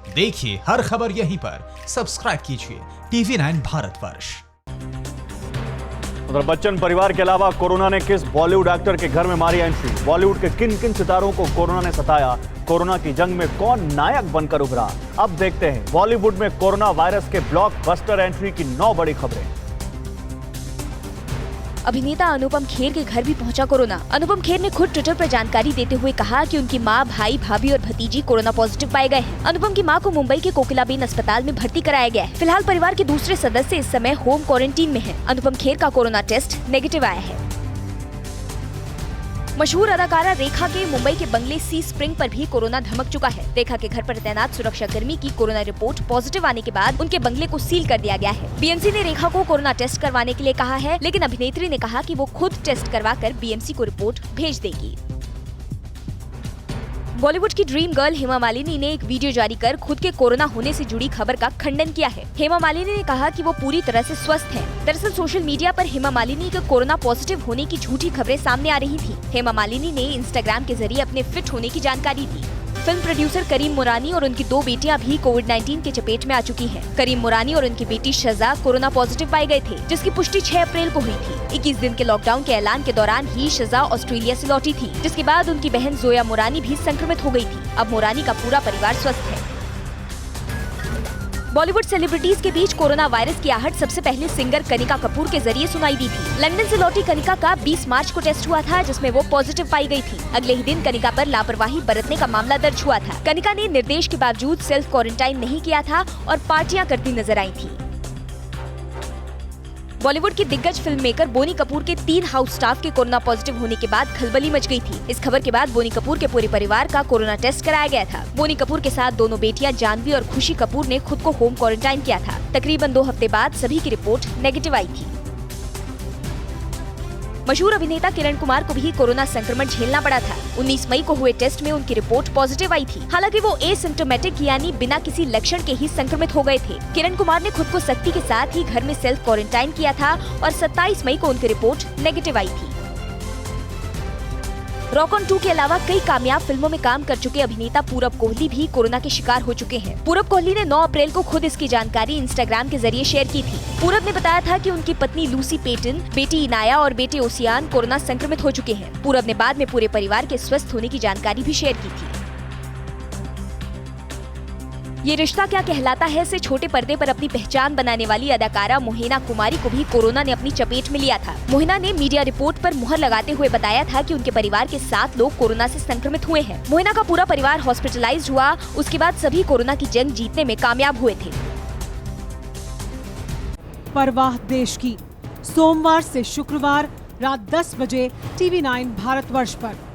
देखिए हर खबर यहीं पर, सब्सक्राइब कीजिए TV9 भारतवर्ष। उधर बच्चन परिवार के अलावा कोरोना ने किस बॉलीवुड एक्टर के घर में मारी एंट्री? बॉलीवुड के किन किन सितारों को कोरोना ने सताया? कोरोना की जंग में कौन नायक बनकर उभरा? अब देखते हैं बॉलीवुड में कोरोना वायरस के ब्लॉकबस्टर एंट्री की 9 बड़ी खबरें। अभिनेता अनुपम खेर के घर भी पहुंचा कोरोना। अनुपम खेर ने खुद ट्विटर पर जानकारी देते हुए कहा कि उनकी मां, भाई, भाभी और भतीजी कोरोना पॉजिटिव पाए गए हैं। अनुपम की मां को मुंबई के कोकिलाबेन अस्पताल में भर्ती कराया गया है। फिलहाल परिवार के दूसरे सदस्य इस समय होम क्वारंटीन में हैं। अनुपम खेर का कोरोना टेस्ट नेगेटिव आया है। मशहूर अदाकारा रेखा के मुंबई के बंगले सी स्प्रिंग पर भी कोरोना धमक चुका है। रेखा के घर पर तैनात सुरक्षा कर्मी की कोरोना रिपोर्ट पॉजिटिव आने के बाद उनके बंगले को सील कर दिया गया है। बीएमसी ने रेखा को कोरोना टेस्ट करवाने के लिए कहा है, लेकिन अभिनेत्री ने कहा कि वो खुद टेस्ट करवाकर बीएमसी को रिपोर्ट भेज देगी। बॉलीवुड की ड्रीम गर्ल हेमा मालिनी ने एक वीडियो जारी कर खुद के कोरोना होने से जुड़ी खबर का खंडन किया है। हेमा मालिनी ने कहा कि वो पूरी तरह से स्वस्थ हैं। दरअसल सोशल मीडिया पर हेमा मालिनी के कोरोना पॉजिटिव होने की झूठी खबरें सामने आ रही थी। हेमा मालिनी ने इंस्टाग्राम के जरिए अपने फिट होने की जानकारी दी। फिल्म प्रोड्यूसर करीम मुरानी और उनकी 2 बेटियां भी कोविड-19 के चपेट में आ चुकी हैं। करीम मुरानी और उनकी बेटी शज़ा कोरोना पॉजिटिव पाए गए थे, जिसकी पुष्टि 6 अप्रैल को हुई थी। 21 दिन के लॉकडाउन के ऐलान के दौरान ही शज़ा ऑस्ट्रेलिया से लौटी थी, जिसके बाद उनकी बहन जोया मुरानी भी संक्रमित हो गई थी। अब मुरानी का पूरा परिवार स्वस्थ है। बॉलीवुड सेलिब्रिटीज के बीच कोरोना वायरस की आहट सबसे पहले सिंगर कनिका कपूर के जरिए सुनाई दी थी। लंदन से लौटी कनिका का 20 मार्च को टेस्ट हुआ था, जिसमें वो पॉजिटिव पाई गई थी। अगले ही दिन कनिका पर लापरवाही बरतने का मामला दर्ज हुआ था। कनिका ने निर्देश के बावजूद सेल्फ क्वारंटाइन नहीं किया था और पार्टियां करती नजर आई थी। बॉलीवुड की दिग्गज फिल्म मेकर बोनी कपूर के 3 हाउस स्टाफ के कोरोना पॉजिटिव होने के बाद खलबली मच गई थी। इस खबर के बाद बोनी कपूर के पूरे परिवार का कोरोना टेस्ट कराया गया था। बोनी कपूर के साथ दोनों बेटियां जानवी और खुशी कपूर ने खुद को होम क्वारंटाइन किया था। तकरीबन 2 हफ्ते बाद सभी की रिपोर्ट नेगेटिव आई थी। मशहूर अभिनेता किरण कुमार को भी कोरोना संक्रमण झेलना पड़ा था। 19 मई को हुए टेस्ट में उनकी रिपोर्ट पॉजिटिव आई थी। हालांकि वो एसिम्प्टोमेटिक यानी बिना किसी लक्षण के ही संक्रमित हो गए थे। किरण कुमार ने खुद को सख्ती के साथ ही घर में सेल्फ क्वारंटाइन किया था और 27 मई को उनकी रिपोर्ट नेगेटिव आई थी। रॉक ऑन 2 के अलावा कई कामयाब फिल्मों में काम कर चुके अभिनेता पूरब कोहली भी कोरोना के शिकार हो चुके हैं। पूरब कोहली ने 9 अप्रैल को खुद इसकी जानकारी इंस्टाग्राम के जरिए शेयर की थी। पूरब ने बताया था कि उनकी पत्नी लूसी पेटन, बेटी इनाया और बेटे ओसियान कोरोना संक्रमित हो चुके हैं। पूरब ने बाद में पूरे परिवार के स्वस्थ होने की जानकारी भी शेयर की थी। ये रिश्ता क्या कहलाता है से छोटे पर्दे पर अपनी पहचान बनाने वाली अदाकारा मोहिना कुमारी को भी कोरोना ने अपनी चपेट में लिया था। मोहिना ने मीडिया रिपोर्ट पर मुहर लगाते हुए बताया था कि उनके परिवार के 7 लोग कोरोना से संक्रमित हुए हैं। मोहिना का पूरा परिवार हॉस्पिटलाइज्ड हुआ। उसके बाद सभी कोरोना की जंग जीतने में कामयाब हुए थे। परवाह देश की, सोमवार से शुक्रवार रात 10 बजे TV9 भारतवर्ष पर।